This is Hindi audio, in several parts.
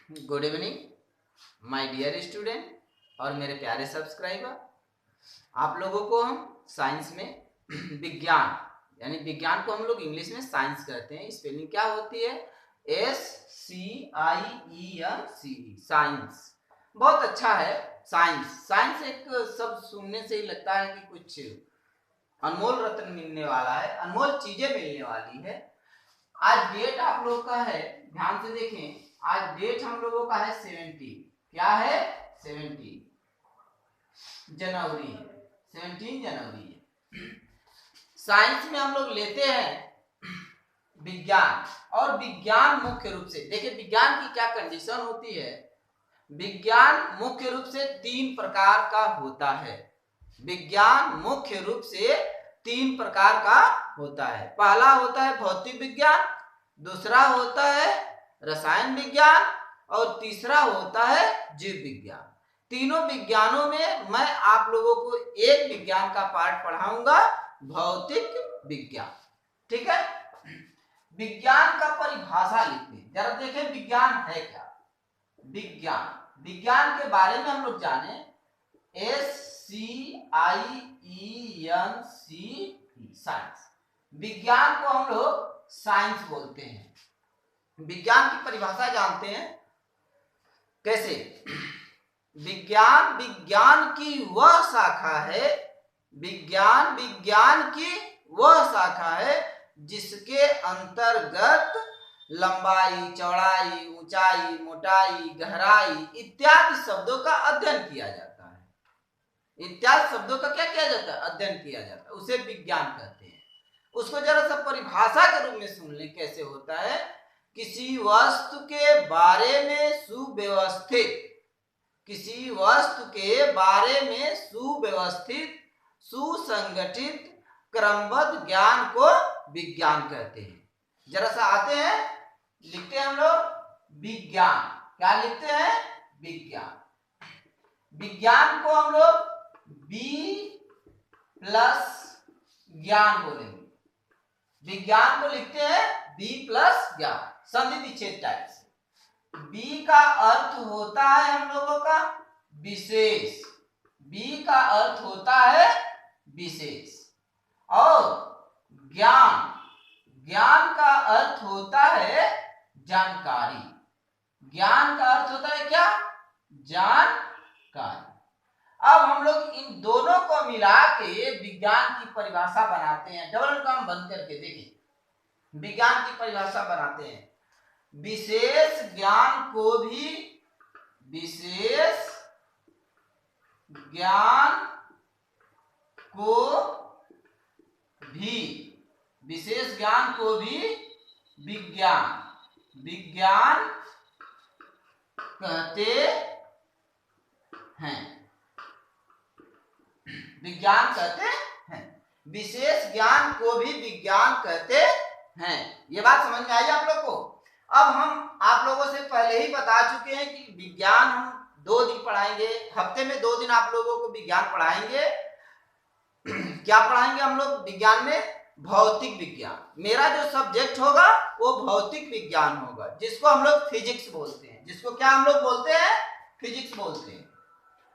Good evening my dear student और मेरे प्यारे सब्सक्राइबर। आप लोगों को हम साइंस में विज्ञान यानी विज्ञान को हम लोग इंग्लिश में साइंस कहते हैं। स्पेलिंग क्या होती है? SCIENC, science. बहुत अच्छा है साइंस। साइंस एक शब्द सुनने से ही लगता है कि कुछ अनमोल रत्न मिलने वाला है, अनमोल चीजें मिलने वाली है। आज डेट आप लोग का है, ध्यान से देखें, आज डेट हम लोगों का है 17। क्या है? 17 जनवरी है, 17 जनवरी है। साइंस में हम लोग लेते हैं विज्ञान, और विज्ञान मुख्य रूप से देखिए विज्ञान की क्या कंडीशन होती है। विज्ञान मुख्य रूप से 3 प्रकार का होता है। विज्ञान मुख्य रूप से 3 प्रकार का होता है। पहला होता है भौतिक विज्ञान, दूसरा होता है रसायन विज्ञान और तीसरा होता है जीव विज्ञान। तीनों विज्ञानों में मैं आप लोगों को एक विज्ञान का पार्ट पढ़ाऊंगा, भौतिक विज्ञान। ठीक है? विज्ञान का परिभाषा लिखते हैं, जरा देखें विज्ञान है क्या। विज्ञान के बारे में हम लोग जाने। SCIENC, science. विज्ञान को हम लोग साइंस बोलते हैं। विज्ञान की परिभाषा जानते हैं कैसे? विज्ञान की वह शाखा है, विज्ञान की वह शाखा है जिसके अंतर्गत लंबाई, चौड़ाई, ऊंचाई, मोटाई, गहराई इत्यादि शब्दों का अध्ययन किया जाता है। इत्यादि शब्दों का क्या किया जाता है? अध्ययन किया जाता है, उसे विज्ञान कहते हैं। उसको जरा सा परिभाषा के रूप में सुन ले कैसे होता है। किसी वस्तु के बारे में सुव्यवस्थित, किसी वस्तु के बारे में सुव्यवस्थित, सुसंगठित, क्रमबद्ध ज्ञान को विज्ञान कहते हैं। जरा सा आते हैं, लिखते हैं हम लोग विज्ञान। क्या लिखते हैं? विज्ञान। विज्ञान को हम लोग बी प्लस ज्ञान बोलेंगे। विज्ञान को लिखते हैं बी प्लस ज्ञान, संधि विच्छेद टाइप से। बी का अर्थ होता है हम लोगों का विशेष, बी का अर्थ होता है विशेष। और ज्ञान का अर्थ होता है जानकारी। ज्ञान का अर्थ होता है क्या? जानकारी। अब हम लोग इन दोनों को मिला के विज्ञान की परिभाषा बनाते हैं। डबल काम बंद करके देखिए, विज्ञान की परिभाषा बनाते हैं। विशेष ज्ञान को भी विशेष ज्ञान विज्ञान कहते हैं। विज्ञान कहते हैं। विशेष ज्ञान को भी विज्ञान कहते हैं। ये बात समझ में आई आप लोग को? अब हम आप लोगों से पहले ही बता चुके हैं कि विज्ञान हम 2 दिन पढ़ाएंगे, हफ्ते में 2 दिन आप लोगों को विज्ञान पढ़ाएंगे। क्या पढ़ाएंगे हम लोग विज्ञान में? भौतिक विज्ञान। मेरा जो सब्जेक्ट होगा वो भौतिक विज्ञान होगा, जिसको हम लोग फिजिक्स बोलते हैं। जिसको क्या हम लोग बोलते हैं? फिजिक्स बोलते हैं।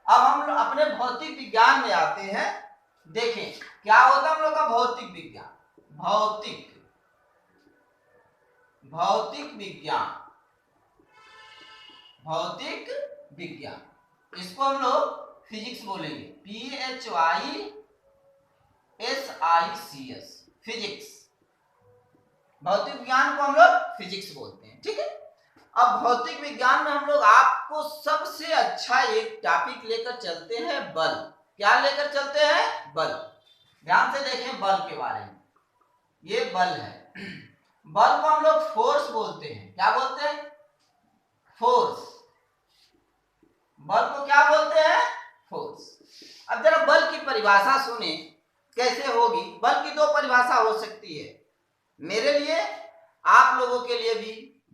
अब हम लोग अपने भौतिक विज्ञान में आते हैं। देखें क्या होता है हम लोग का भौतिक विज्ञान। भौतिक विज्ञान, इसको हम लोग फिजिक्स बोलेंगे। PHYSICS, physics. भौतिक विज्ञान को हम लोग फिजिक्स बोलते हैं। ठीक है? अब भौतिक विज्ञान में हम लोग आपको सबसे अच्छा एक टॉपिक लेकर चलते हैं, बल। क्या लेकर चलते हैं? बल। ध्यान से देखें बल के बारे में। ये बल है। बल को हम लोग फोर्स बोलते हैं। क्या बोलते हैं? फोर्स। बल को क्या बोलते हैं? फोर्स। अब जरा बल की परिभाषा सुने कैसे होगी। बल की 2 परिभाषा हो सकती है। मेरे लिए, आप लोगों के लिए भी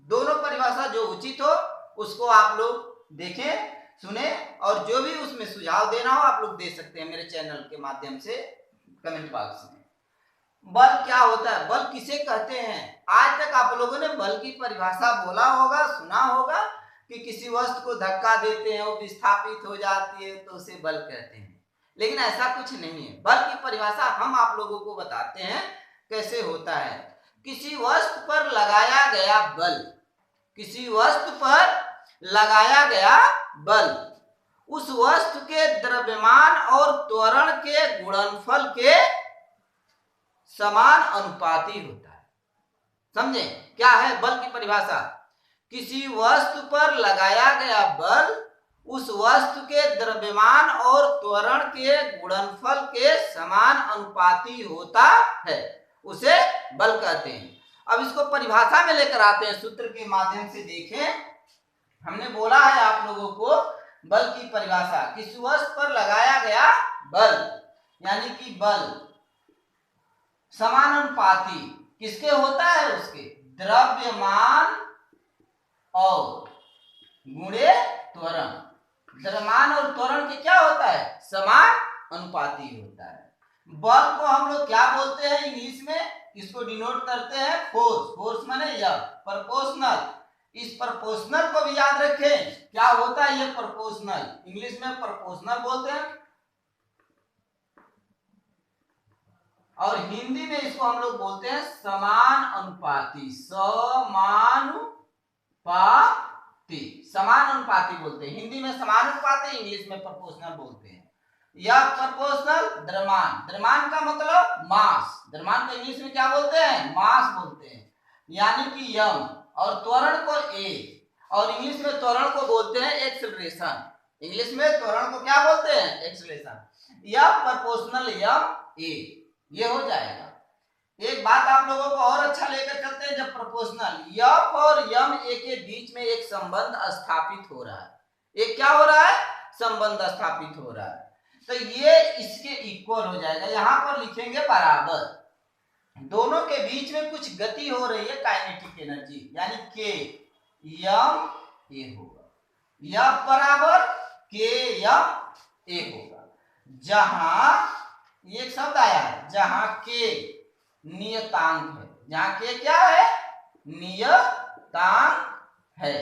दोनों परिभाषा जो उचित हो उसको आप लोग देखें, सुने, और जो भी उसमें सुझाव देना हो आप लोग दे सकते हैं मेरे चैनल के माध्यम से कमेंट बॉक्स में। बल क्या होता है? बल किसे कहते हैं? आज तक आप लोगों ने बल की परिभाषा बोला होगा, सुना होगा, कि किसी वस्तु को धक्का देते हैं, वो विस्थापित हो जाती है, तो उसे बल कहते हैं। लेकिन ऐसा कुछ नहीं है। बल की परिभाषा हम आप लोगों को बताते हैं कैसे होता है। किसी वस्तु पर लगाया गया बल, किसी वस्तु पर लगाया गया बल उस वस्तु के द्रव्यमान और त्वरण के गुणनफल के समान अनुपाती होता है। समझे क्या है बल की परिभाषा? किसी वस्तु पर लगाया गया बल उस वस्तु के द्रव्यमान और त्वरण के गुणनफल के समान अनुपाती होता है, उसे बल कहते हैं। अब इसको परिभाषा में लेकर आते हैं, सूत्र के माध्यम से देखें। हमने बोला है आप लोगों को बल की परिभाषा, किसी वस्तु पर लगाया गया बल यानी कि बल समानुपाती किसके होता है? उसके द्रव्यमान और गुणे त्वरण। द्रव्यमान और त्वरण के क्या होता है? समान अनुपाती होता है। बल को हम लोग क्या बोलते हैं इंग्लिश में? इसको डिनोट करते हैं फोर्स। फोर्स माने यह प्रोपोर्शनल। इस प्रोपोर्शनल को भी याद रखें, क्या होता है ये प्रोपोर्शनल? इंग्लिश में प्रोपोर्शनल बोलते हैं और हिंदी में इसको हम लोग बोलते हैं समान अनुपाती। समान अनुपाती बोलते हैं। हिंदी में समान अनुपाती, इंग्लिश में प्रोपोर्शनल बोलते हैं। यह प्रोपोर्शनल द्रव्यमान, द्रव्यमान का मतलब मास, द्रव्यमान को इंग्लिश में क्या बोलते हैं? मास बोलते हैं, यानी कि यम, और त्वरण को ए, और इंग्लिश में त्वरण को बोलते हैं एक्सेलरेशन। इंग्लिश में त्वरण को क्या बोलते हैं? एक्सेलरेशन। यह प्रोपोर्शनल यम ए, ये हो जाएगा। एक बात आप लोगों को और अच्छा लेकर चलते हैं, जब प्रोपोर्शनल यफ और यम ए के बीच में एक संबंध स्थापित हो रहा है। एक क्या हो रहा है? संबंध स्थापित हो रहा है, तो ये इसके इक्वल हो जाएगा। यहां पर लिखेंगे बराबर, दोनों के बीच में कुछ गति हो रही है, काइनेटिक एनर्जी, यानी के यम ए होगा। यफ बराबर के यम ए होगा। जहां एक शब्द आया है, जहां के नियतांक है, जहां के क्या है? नियतांक है।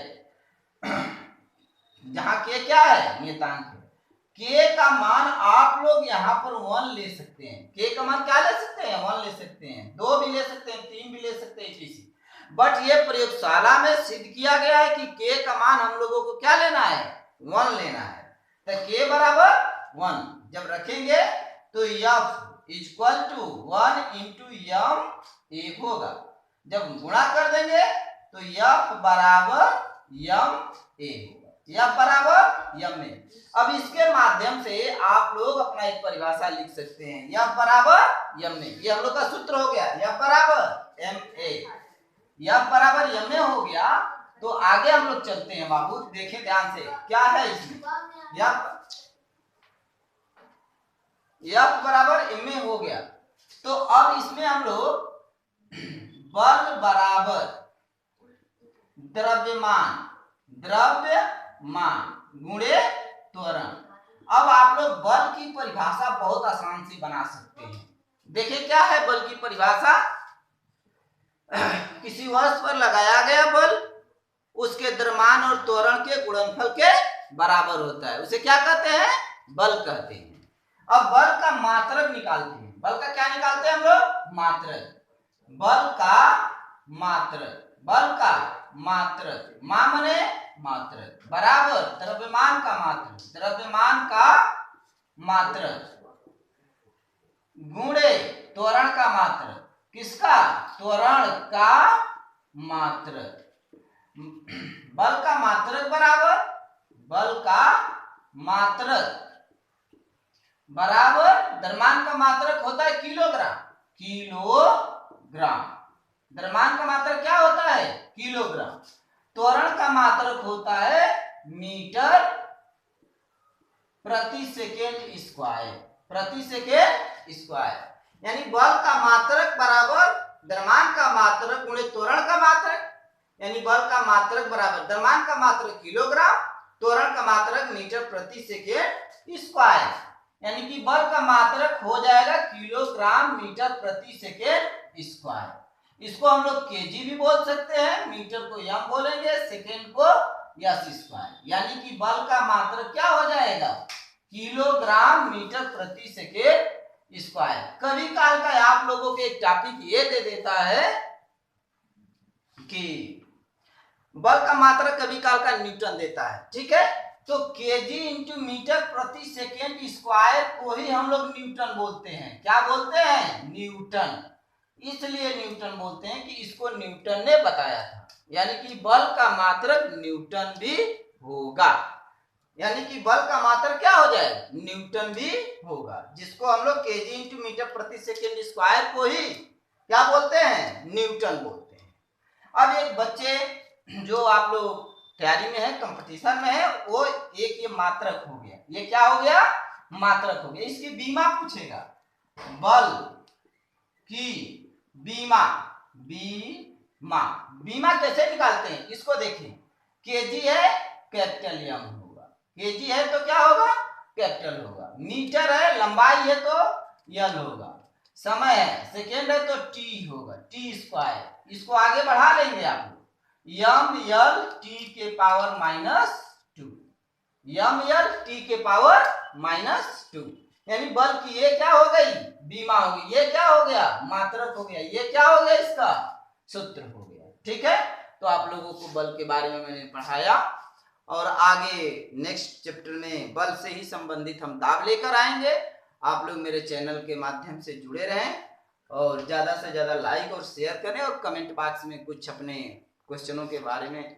जहां के क्या है? नियतांक है। के का मान आप लोग यहाँ पर 1 ले सकते हैं। के का मान क्या ले सकते हैं? 1 ले सकते हैं, 2 भी ले सकते हैं, 3 भी ले सकते हैं, etc। बट ये प्रयोगशाला में सिद्ध किया गया है कि के का मान हम लोगों को क्या लेना है? 1 लेना है। तो के बराबर 1 जब रखेंगे तो F इक्वल टू 1 इंटू यम ए होगा। जब गुणा कर देंगे तो F बराबर यम ए होगा। F बराबर यम ए। अब इसके माध्यम से आप लोग अपना एक परिभाषा लिख सकते हैं, F बराबर यम ए। ये हम लोग का सूत्र हो गया, F बराबर एम ए। F बराबर यम ए हो गया। तो आगे हम लोग चलते हैं बाबू, देखें ध्यान से क्या है इसमें। F बराबर एम ए हो गया। तो अब इसमें हम लोग बल बराबर द्रव्यमान गुणे त्वरण। अब आप लोग बल की परिभाषा बहुत आसान से बना सकते हैं। देखिए क्या है बल की परिभाषा? किसी वस्तु पर लगाया गया बल उसके द्रव्यमान और त्वरण के गुणनफल के बराबर होता है, उसे क्या कहते हैं? बल कहते हैं। अब बल का मात्रक निकालते हैं। बल का क्या निकालते हैं हम लोग? मात्रक। बल का मात्रक, मा मने मात्रक, बराबर द्रव्यमान का मात्रक गुणे त्वरण का मात्रक। किसका? त्वरण का मात्रक। बल का मात्रक बराबर द्रव्यमान का मात्रक होता है किलोग्राम। द्रव्यमान का मात्रक क्या होता है? किलोग्राम। त्वरण का मात्रक होता है मीटर प्रति सेकेंड स्क्वायर। यानी बल का मात्रक बराबर द्रव्यमान का मात्रक गुणे त्वरण का मात्रक, यानी बल का मात्रक बराबर द्रव्यमान का मात्रक किलोग्राम, त्वरण का मात्रक मीटर प्रति सेकेंड स्क्वायर। यानी कि बल का मात्रक हो जाएगा किलोग्राम मीटर प्रति सेकेंड स्क्वायर। इसको हम लोग केजी भी बोल सकते हैं, मीटर को यम बोलेंगे, सेकेंड को एस स्क्वायर, यानी कि बल का मात्रक क्या हो जाएगा, किलोग्राम मीटर प्रति सेकेंड स्क्वायर। कभी काल का आप लोगों के एक टॉपिक ये दे देता है कि बल का मात्रक कभी काल का न्यूटन देता है, ठीक है, तो केजी इंटू मीटर प्रति सेकेंड स्क्वायर को ही हम लोग न्यूटन बोलते हैं। क्या बोलते हैं, न्यूटन। इसलिए न्यूटन बोलते हैं कि इसको न्यूटन ने बताया था, यानी कि बल का मात्रक न्यूटन भी होगा, यानी कि बल का मात्रक क्या हो जाएगा, न्यूटन भी होगा, जिसको हम लोग केजी इंटू मीटर प्रति सेकेंड स्क्वायर को ही क्या बोलते हैं, न्यूटन बोलते हैं। अब एक बच्चे जो आप लोग तैयारी में है, कंपटीशन में है, वो एक ये मात्रक हो गया, ये क्या हो गया, मात्रक हो गया। इसकी बीमा पूछेगा, बल की बीमा, बीमा कैसे निकालते हैं इसको देखें। केजी है कैपिटल एम होगा, केजी है तो क्या होगा, कैपिटल होगा। मीटर है, लंबाई है तो यल होगा। समय है, सेकेंड है तो टी होगा, टी स्क्वायर। इसको आगे बढ़ा लेंगे आप लोग, यम यल टी के पावर -2, यम यल टी के पावर -2, यानी बल की ये क्या हो गई, बीमा हो गई, ये क्या हो गया, मात्रक हो गया, ये क्या हो गया, इसका सूत्र हो गया। ठीक है, तो आप लोगों को बल के बारे में मैंने पढ़ाया, और आगे नेक्स्ट चैप्टर में बल से ही संबंधित हम दाब लेकर आएंगे। आप लोग मेरे चैनल के माध्यम से जुड़े रहें, और ज्यादा से ज्यादा लाइक और शेयर करें, और कमेंट बॉक्स में कुछ अपने क्वेश्चनों के बारे में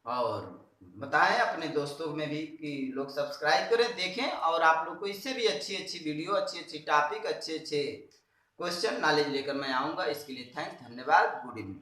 और बताएं अपने दोस्तों में भी कि लोग सब्सक्राइब करें, देखें, और आप लोग को इससे भी अच्छी अच्छी वीडियो, अच्छी अच्छी टॉपिक, अच्छे अच्छे क्वेश्चन नॉलेज लेकर मैं आऊँगा। इसके लिए थैंक्स, धन्यवाद, गुड इवनिंग।